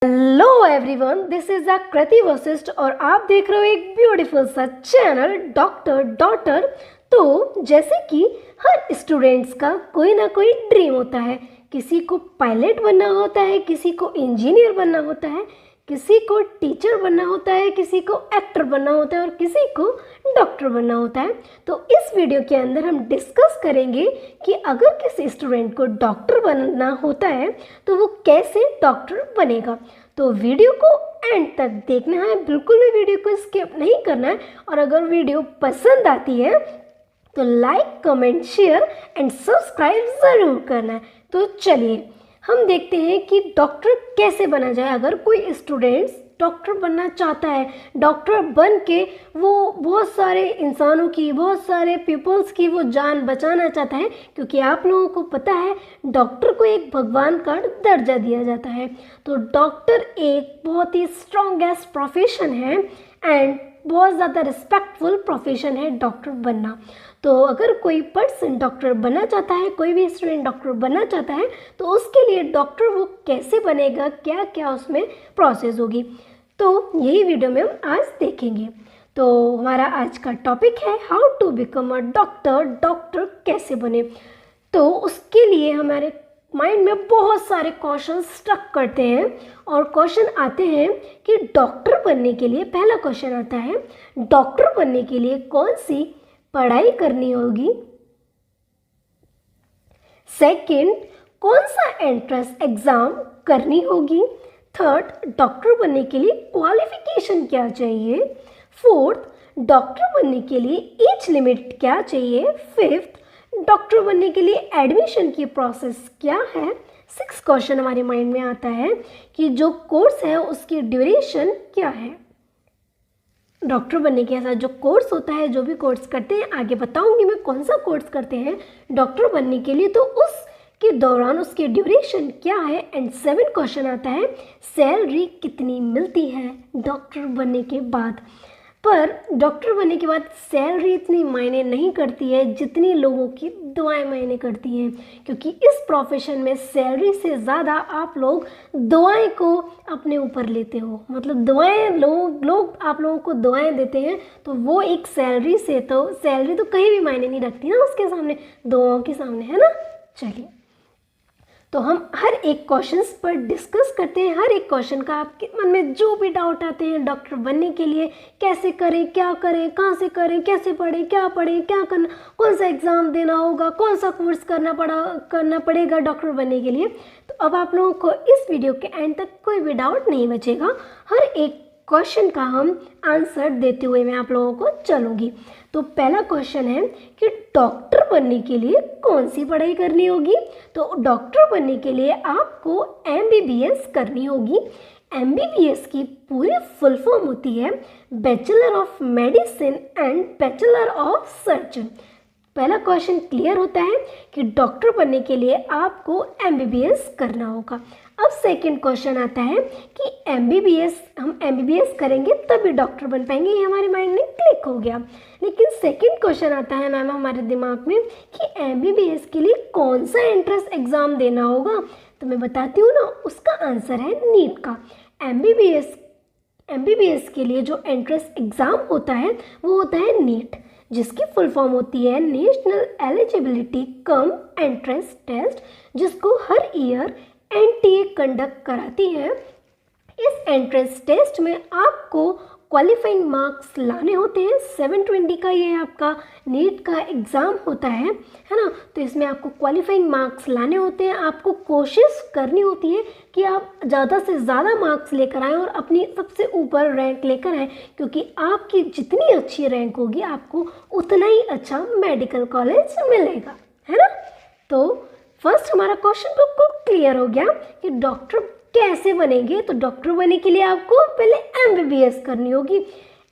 Hello everyone, this is आकृति वशिष्ठ और आप देख रहे हो एक ब्यूटीफुल सा चैनल डॉक्टर डॉटर। तो जैसे कि हर स्टूडेंट्स का कोई ना कोई ड्रीम होता है। किसी को पायलट बनना होता है, किसी को इंजीनियर बनना होता है, किसी को टीचर बनना होता है, किसी को एक्टर बनना होता है और किसी को डॉक्टर बनना होता है। तो इस वीडियो के अंदर हम डिस्कस करेंगे कि अगर किसी स्टूडेंट को डॉक्टर बनना होता है तो वो कैसे डॉक्टर बनेगा। तो वीडियो को एंड तक देखना है, बिल्कुल भी वीडियो को स्किप नहीं करना है। और अगर वीडियो पसंद आती है तो like, comment, share and subscribe ज़रूर करना है। तो चलिए हम देखते हैं कि डॉक्टर कैसे बना जाए। अगर कोई स्टूडेंट्स डॉक्टर बनना चाहता है, डॉक्टर बन के वो बहुत सारे इंसानों की, बहुत सारे पीपल्स की वो जान बचाना चाहता है, क्योंकि आप लोगों को पता है डॉक्टर को एक भगवान का दर्जा दिया जाता है। तो डॉक्टर एक बहुत ही स्ट्रॉन्गेस्ट प्रोफेशन है एंड बहुत ज़्यादा रिस्पेक्टफुल प्रोफेशन है डॉक्टर बनना। तो अगर कोई पर्सन डॉक्टर बनना चाहता है, कोई भी स्टूडेंट डॉक्टर बनना चाहता है, तो उसके लिए डॉक्टर वो कैसे बनेगा, क्या क्या उसमें प्रोसेस होगी, तो यही वीडियो में हम आज देखेंगे। तो हमारा आज का टॉपिक है how to become a doctor, doctor कैसे बने। तो उसके लिए हमारे माइंड में बहुत सारे क्वेश्चन स्टक करते हैं और क्वेश्चन आते हैं कि डॉक्टर बनने के लिए, पहला क्वेश्चन आता है डॉक्टर बनने के लिए कौन सी पढ़ाई करनी होगी। सेकंड, कौन सा एंट्रेंस एग्जाम करनी होगी। थर्ड, डॉक्टर बनने के लिए क्वालिफिकेशन क्या चाहिए। फोर्थ, डॉक्टर बनने के लिए एज लिमिट क्या चाहिए। फिफ्थ, डॉक्टर बनने के लिए एडमिशन की प्रोसेस क्या है। सिक्स क्वेश्चन हमारे माइंड में आता है कि जो कोर्स है उसकी ड्यूरेशन क्या है। डॉक्टर बनने के साथ जो कोर्स होता है, जो भी कोर्स करते हैं, आगे बताऊंगी मैं कौन सा कोर्स करते हैं डॉक्टर बनने के लिए, तो उसके दौरान उसकी ड्यूरेशन क्या है। एंड सेवन क्वेश्चन आता है सैलरी कितनी मिलती है डॉक्टर बनने के बाद। पर डॉक्टर बनने के बाद सैलरी इतनी मायने नहीं करती है जितनी लोगों की दुआएं मायने करती हैं, क्योंकि इस प्रोफेशन में सैलरी से ज़्यादा आप लोग दुआएं को अपने ऊपर लेते हो। मतलब दुआएं लोग आप लोगों को दुआएं देते हैं, तो वो एक सैलरी से, तो सैलरी तो कहीं भी मायने नहीं रखती ना उसके सामने, दुआओं के सामने, है ना। चलिए, तो हम हर एक क्वेश्चन पर डिस्कस करते हैं। हर एक क्वेश्चन का आपके मन में जो भी डाउट आते हैं डॉक्टर बनने के लिए, कैसे करें, क्या करें, कहाँ से करें, कैसे पढ़ें, क्या करना, कौन सा एग्ज़ाम देना होगा, कौन सा कोर्स करना पड़ेगा डॉक्टर बनने के लिए। तो अब आप लोगों को इस वीडियो के एंड तक कोई भी डाउट नहीं बचेगा। हर एक क्वेश्चन का हम आंसर देते हुए मैं आप लोगों को चलूँगी। तो पहला क्वेश्चन है कि डॉक्टर बनने के लिए कौन सी पढ़ाई करनी होगी। तो डॉक्टर बनने के लिए आपको MBBS करनी होगी। MBBS की पूरी फुल फॉर्म होती है bachelor of medicine and bachelor of surgeon. पहला क्वेश्चन क्लियर होता है कि डॉक्टर बनने के लिए आपको MBBS करना होगा। अब सेकंड क्वेश्चन आता है कि हम MBBS करेंगे तभी डॉक्टर बन पाएंगे, ये हमारे माइंड में क्लिक हो गया। लेकिन सेकंड क्वेश्चन आता है मैम हमारे दिमाग में कि MBBS के लिए कौन सा एंट्रेंस एग्ज़ाम देना होगा। तो मैं बताती हूँ ना, उसका आंसर है नीट का। MBBS के लिए जो एंट्रेंस एग्ज़ाम होता है वो होता है नीट, जिसकी फुल फॉर्म होती है national eligibility cum entrance test, जिसको हर ईयर NTA कंडक्ट कराती है। इस एंट्रेंस टेस्ट में आपको क्वालिफाइंग मार्क्स लाने होते हैं। 720 का ये आपका नीट का एग्ज़ाम होता है ना। तो इसमें आपको क्वालिफाइंग मार्क्स लाने होते हैं। आपको कोशिश करनी होती है कि आप ज़्यादा से ज़्यादा मार्क्स लेकर आएँ और अपनी सबसे ऊपर रैंक लेकर आएँ, क्योंकि आपकी जितनी अच्छी रैंक होगी आपको उतना ही अच्छा मेडिकल कॉलेज मिलेगा, है ना। तो फर्स्ट हमारा क्वेश्चन बिल्कुल क्लियर हो गया कि डॉक्टर कैसे बनेंगे। तो डॉक्टर बनने के लिए आपको पहले MBBS करनी होगी।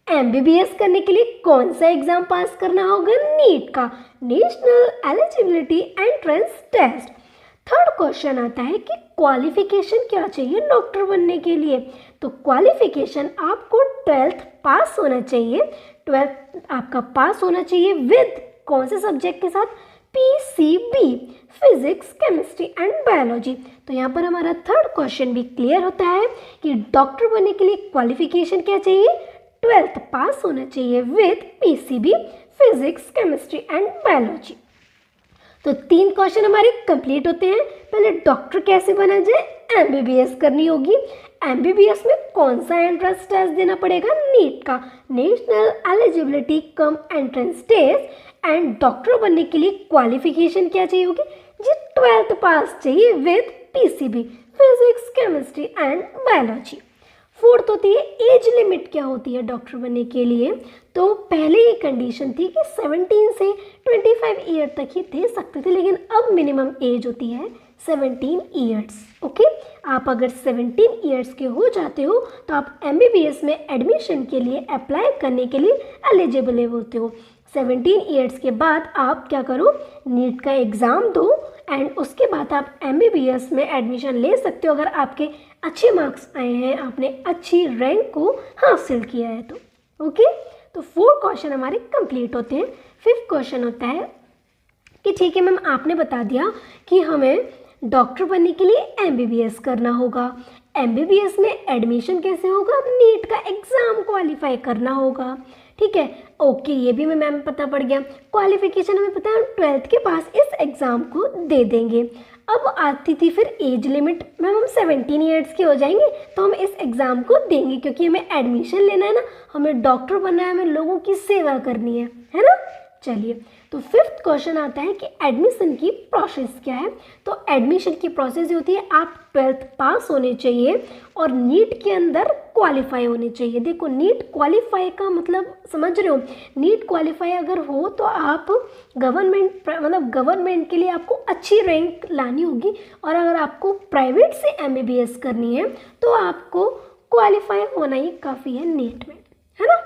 MBBS करने के लिए कौन सा एग्ज़ाम पास करना होगा, नीट का, national eligibility entrance test. Third question आता है कि क्वालिफिकेशन क्या चाहिए डॉक्टर बनने के लिए। तो क्वालिफिकेशन आपको 12th पास होना चाहिए। 12th आपका पास होना चाहिए विद कौन से सब्जेक्ट के साथ, PCB, physics, chemistry and biology. तो यहाँ पर हमारा थर्ड क्वेश्चन भी क्लियर होता है कि डॉक्टर बनने के लिए क्वालिफिकेशन क्या चाहिए, 12th पास होना चाहिए with PCB, physics, chemistry and biology. तो 3 क्वेश्चन हमारे कंप्लीट होते हैं। पहले डॉक्टर कैसे बना जाए, एमबीबीएस करनी होगी। एमबीबीएस में कौन सा एंट्रेंस टेस्ट देना पड़ेगा, नीट का, national eligibility cum entrance test. And doctor बनने के लिए क्वालिफिकेशन क्या चाहिए होगी जी, 12th पास चाहिए with PCB, physics, chemistry and biology. Fourth होती है एज लिमिट क्या होती है डॉक्टर बनने के लिए। तो पहले ये कंडीशन थी कि 17 से 25 ईयर तक ही दे सकते थे, लेकिन अब मिनिमम एज होती है 17 ईयर्स। ओके, आप अगर 17 ईयर्स के हो जाते हो तो आप एमबीबीएस में एडमिशन के लिए अप्लाई करने के लिए एलिजिबल होते हो। 17 ईयर्स के बाद आप क्या करो, नीट का एग्ज़ाम दो एंड उसके बाद आप एमबीबीएस में एडमिशन ले सकते हो अगर आपके अच्छे मार्क्स आए हैं, आपने अच्छी रैंक को हासिल किया है तो। ओके, तो 4 क्वेश्चन हमारे कंप्लीट होते हैं। 5th क्वेश्चन होता है कि ठीक है मैम, आपने बता दिया कि हमें डॉक्टर बनने के लिए एमबीबीएस करना होगा, एमबीबीएस में एडमिशन कैसे होगा, नीट का एग्ज़ाम क्वालिफाई करना होगा। ठीक है, ओके, ये भी मैम पता पड़ गया। क्वालिफिकेशन हमें पता है, 12th के पास इस एग्ज़ाम को दे देंगे। अब आती थी फिर एज लिमिट, मैम हम 17 ईयर्स के हो जाएंगे तो हम इस एग्ज़ाम को देंगे, क्योंकि हमें एडमिशन लेना है ना, हमें डॉक्टर बनना है, हमें लोगों की सेवा करनी है ना। चलिए, तो 5th क्वेश्चन आता है कि एडमिशन की प्रोसेस क्या है। तो एडमिशन की प्रोसेस होती है, आप 12th पास होने चाहिए और नीट के अंदर क्वालिफाई होने चाहिए। देखो, नीट क्वालिफाई का मतलब समझ रहे हो, नीट क्वालिफाई अगर हो तो आप गवर्नमेंट के लिए आपको अच्छी रैंक लानी होगी, और अगर आपको प्राइवेट से एमबीबीएस करनी है तो आपको क्वालिफाई होना ही काफ़ी है नीट में, है ना।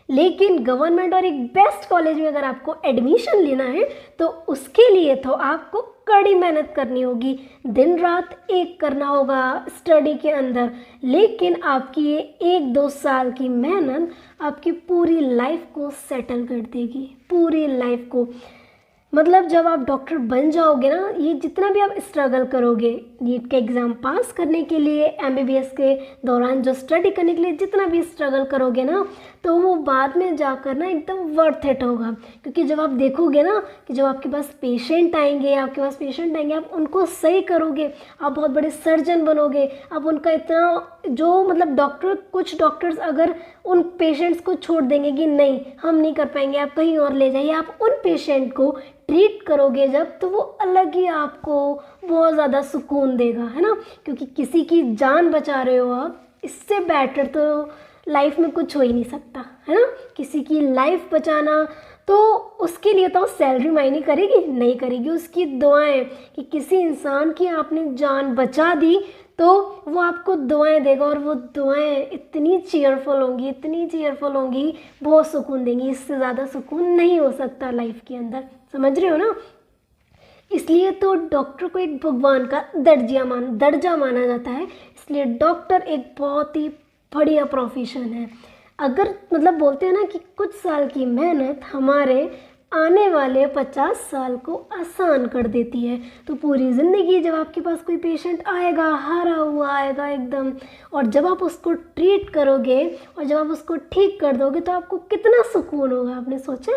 लेकिन गवर्नमेंट और एक बेस्ट कॉलेज में अगर आपको एडमिशन लेना है तो उसके लिए तो आपको कड़ी मेहनत करनी होगी, दिन रात एक करना होगा स्टडी के अंदर। लेकिन आपकी ये 1-2 साल की मेहनत आपकी पूरी लाइफ को सेटल कर देगी, पूरी लाइफ को। मतलब जब आप डॉक्टर बन जाओगे ना, ये जितना भी आप स्ट्रगल करोगे नीट के एग्ज़ाम पास करने के लिए, एमबीबीएस के दौरान जो स्टडी करने के लिए जितना भी स्ट्रगल करोगे ना, तो वो बाद में जाकर ना एकदम वर्थ इट होगा। क्योंकि जब आप देखोगे ना कि जब आपके पास पेशेंट आएंगे आप उनको सही करोगे, आप बहुत बड़े सर्जन बनोगे, आप उनका इतना जो मतलब कुछ डॉक्टर्स अगर उन पेशेंट्स को छोड़ देंगे कि नहीं हम नहीं कर पाएंगे, आप कहीं और ले जाइए, आप उन पेशेंट को ट्रीट करोगे जब, तो वो अलग ही आपको बहुत ज़्यादा सुकून देगा, है ना। क्योंकि किसी की जान बचा रहे हो आप, इससे बेटर तो लाइफ में कुछ हो ही नहीं सकता, है ना। किसी की लाइफ बचाना, तो उसके लिए तो सैलरी मायने करेगी नहीं करेगी, उसकी दुआएं, कि किसी इंसान की आपने जान बचा दी तो वो आपको दुआएं देगा, और वो दुआएं इतनी चीयरफुल होंगी, बहुत सुकून देंगी। इससे ज़्यादा सुकून नहीं हो सकता लाइफ के अंदर, समझ रहे हो ना। इसलिए तो डॉक्टर को एक भगवान का दर्जा माना जाता है। इसलिए डॉक्टर एक बहुत ही बढ़िया प्रोफेशन है। अगर मतलब बोलते हैं ना कि कुछ साल की मेहनत हमारे आने वाले 50 साल को आसान कर देती है। तो पूरी ज़िंदगी जब आपके पास कोई पेशेंट आएगा, हारा हुआ आएगा एकदम, और जब आप उसको ट्रीट करोगे और जब आप उसको ठीक कर दोगे तो आपको कितना सुकून होगा, आपने सोचा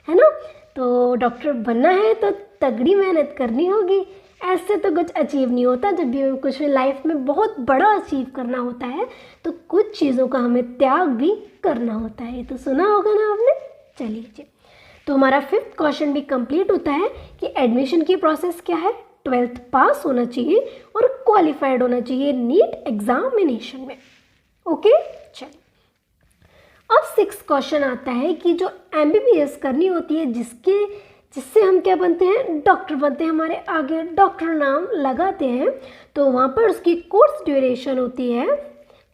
है ना। तो डॉक्टर बनना है तो तगड़ी मेहनत करनी होगी। ऐसे तो कुछ अचीव नहीं होता, जब भी कुछ लाइफ में बहुत बड़ा अचीव करना होता है तो कुछ चीज़ों का हमें त्याग भी करना होता है। तो सुना होगा ना आपने। चलिए जी, तो हमारा 5th क्वेश्चन भी कंप्लीट होता है कि एडमिशन की प्रोसेस क्या है। 12th पास होना चाहिए और क्वालिफाइड होना चाहिए नीट एग्जामिनेशन में। ओके, चलिए अब 6th क्वेश्चन आता है कि जो एमबीबीएस करनी होती है, जिससे हम क्या बनते हैं, डॉक्टर बनते हैं, हमारे आगे डॉक्टर नाम लगाते हैं, तो वहाँ पर उसकी कोर्स ड्यूरेशन होती है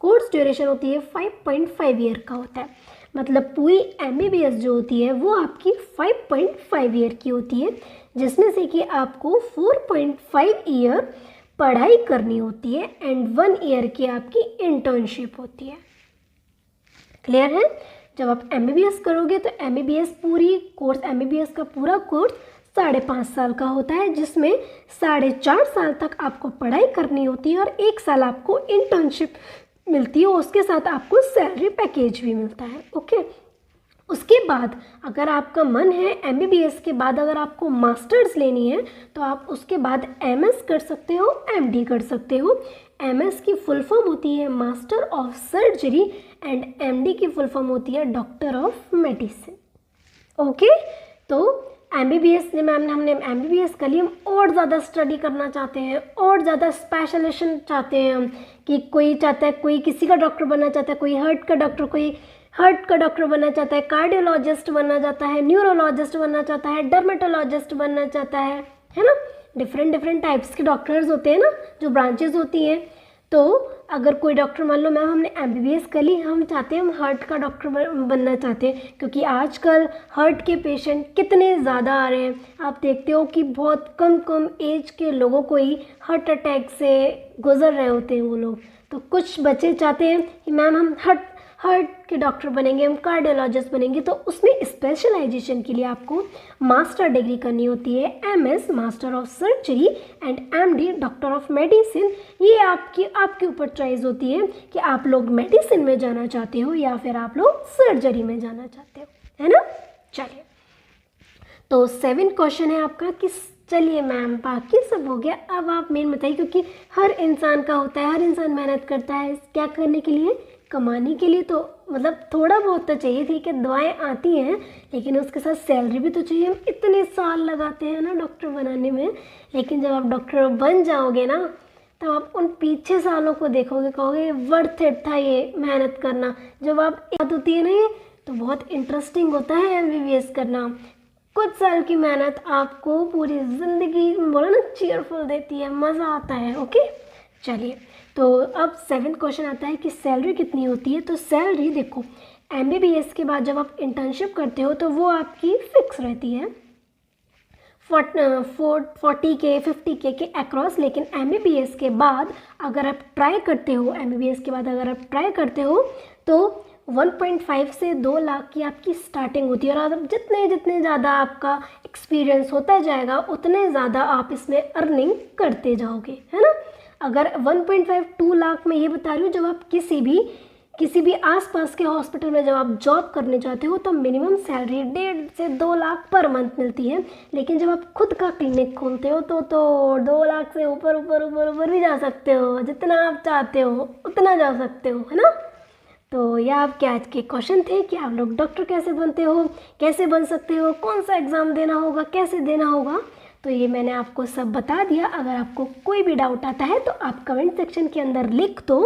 5.5 ईयर का होता है। मतलब पूरी एमबीबीएस जो होती है वो आपकी 5.5 ईयर की होती है, जिसमें से कि आपको 4.5 ईयर पढ़ाई करनी होती है एंड 1 ईयर की आपकी इंटर्नशिप होती है। क्लियर है। जब आप एमबीबीएस करोगे तो एमबीबीएस का पूरा कोर्स 5.5 साल का होता है, जिसमें 4.5 साल तक आपको पढ़ाई करनी होती है और 1 साल आपको इंटर्नशिप मिलती है, उसके साथ आपको सैलरी पैकेज भी मिलता है। ओके, उसके बाद अगर आपका मन है एमबीबीएस के बाद अगर आपको मास्टर्स लेनी है तो आप उसके बाद एमएस कर सकते हो, एमडी कर सकते हो। एमएस की फुल फॉर्म होती है master of surgery and MD की फुल फॉर्म होती है डॉक्टर ऑफ मेडिसिन। ओके, तो एमबीबीएस मैम हमने एमबीबीएस कर लिया, हम और ज़्यादा स्टडी करना चाहते हैं, और ज़्यादा स्पेशलाइजेशन चाहते हैं हम, कि कोई चाहता है, कोई किसी का डॉक्टर बनना चाहता है, कोई हार्ट का डॉक्टर, कोई हार्ट का डॉक्टर बनना चाहता है, कार्डियोलॉजिस्ट बनना चाहता है, न्यूरोलॉजिस्ट बनना चाहता है, डर्मेटोलॉजिस्ट बनना चाहता है ना। डिफरेंट टाइप्स के डॉक्टर्स होते हैं ना, जो ब्रांचेस होती हैं। तो अगर कोई डॉक्टर, मान लो मैम हमने एमबीबीएस कर ली, हम चाहते हैं हम हार्ट का डॉक्टर बनना चाहते हैं, क्योंकि आजकल हार्ट के पेशेंट कितने ज़्यादा आ रहे हैं। आप देखते हो कि बहुत कम एज के लोगों को ही हार्ट अटैक से गुजर रहे होते हैं वो लोग। तो कुछ बच्चे चाहते हैं कि मैम हम हार्ट के डॉक्टर बनेंगे, हम कार्डियोलॉजिस्ट बनेंगे, तो उसमें स्पेशलाइजेशन के लिए आपको मास्टर डिग्री करनी होती है, MS master of surgery and MD doctor of medicine. ये आपके ऊपर चॉइस होती है कि आप लोग मेडिसिन में जाना चाहते हो या फिर आप लोग सर्जरी में जाना चाहते हो, है ना। चलिए, तो 7 क्वेश्चन है आपका कि चलिए मैम बाकी सब हो गया, अब आप मेन बताइए, क्योंकि हर इंसान का होता है, हर इंसान मेहनत करता है क्या करने के लिए, कमाने के लिए। तो मतलब थोड़ा बहुत तो चाहिए, ठीक है, दुआएं आती हैं, लेकिन उसके साथ सैलरी भी तो चाहिए। हम इतने साल लगाते हैं ना डॉक्टर बनाने में, लेकिन जब आप डॉक्टर बन जाओगे ना, तब आप उन पीछे सालों को देखोगे, कहोगे वर्थ इट था ये मेहनत करना। जब आप याद होती है ना ये, तो बहुत इंटरेस्टिंग होता है एमबीबीएस करना। कुछ साल की मेहनत आपको पूरी ज़िंदगी बोला ना चीयरफुल देती है, मज़ा आता है। ओके, चलिए, तो अब 7 क्वेश्चन आता है कि सैलरी कितनी होती है। तो सैलरी देखो, एमबीबीएस के बाद जब आप इंटर्नशिप करते हो तो वो आपकी फिक्स रहती है 40K 50K के अक्रॉस। लेकिन एमबीबीएस के बाद अगर आप ट्राई करते हो, एमबीबीएस के बाद अगर आप ट्राई करते हो तो 1.5 से 2 लाख की आपकी स्टार्टिंग होती है। और जितने ज़्यादा आपका एक्सपीरियंस होता जाएगा उतने ज़्यादा आप इसमें अर्निंग करते जाओगे, है ना। अगर 1.5-2 लाख में ये बता रही हूँ, जब आप किसी भी आसपास के हॉस्पिटल में जब आप जॉब करने जाते हो तो मिनिमम सैलरी 1.5 से 2 लाख पर मंथ मिलती है। लेकिन जब आप खुद का क्लिनिक खोलते हो तो 2 लाख से ऊपर भी जा सकते हो, जितना आप चाहते हो उतना जा सकते हो, है ना। तो यह आपके आज के क्वेश्चन थे कि आप लोग डॉक्टर कैसे बनते हो, कैसे बन सकते हो, कौन सा एग्ज़ाम देना होगा, कैसे देना होगा। तो ये मैंने आपको सब बता दिया। अगर आपको कोई भी डाउट आता है तो आप कमेंट सेक्शन के अंदर लिख दो।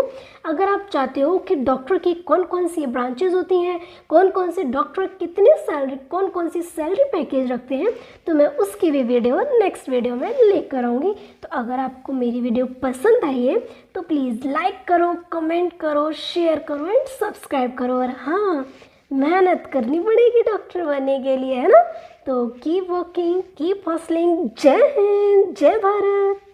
अगर आप चाहते हो कि डॉक्टर की कौन कौन सी ब्रांचेज होती हैं, कौन कौन से डॉक्टर कितने सैलरी, कौन कौन सी सैलरी पैकेज रखते हैं, तो मैं उसकी भी वीडियो नेक्स्ट वीडियो में लेकर आऊँगी। तो अगर आपको मेरी वीडियो पसंद आई है तो प्लीज़ लाइक करो, कमेंट करो, शेयर करो एंड सब्सक्राइब करो। और हाँ, मेहनत करनी पड़ेगी डॉक्टर बनने के लिए, है ना। तो कीप वर्किंग, कीप हसलिंग। जय हिंद, जय भारत।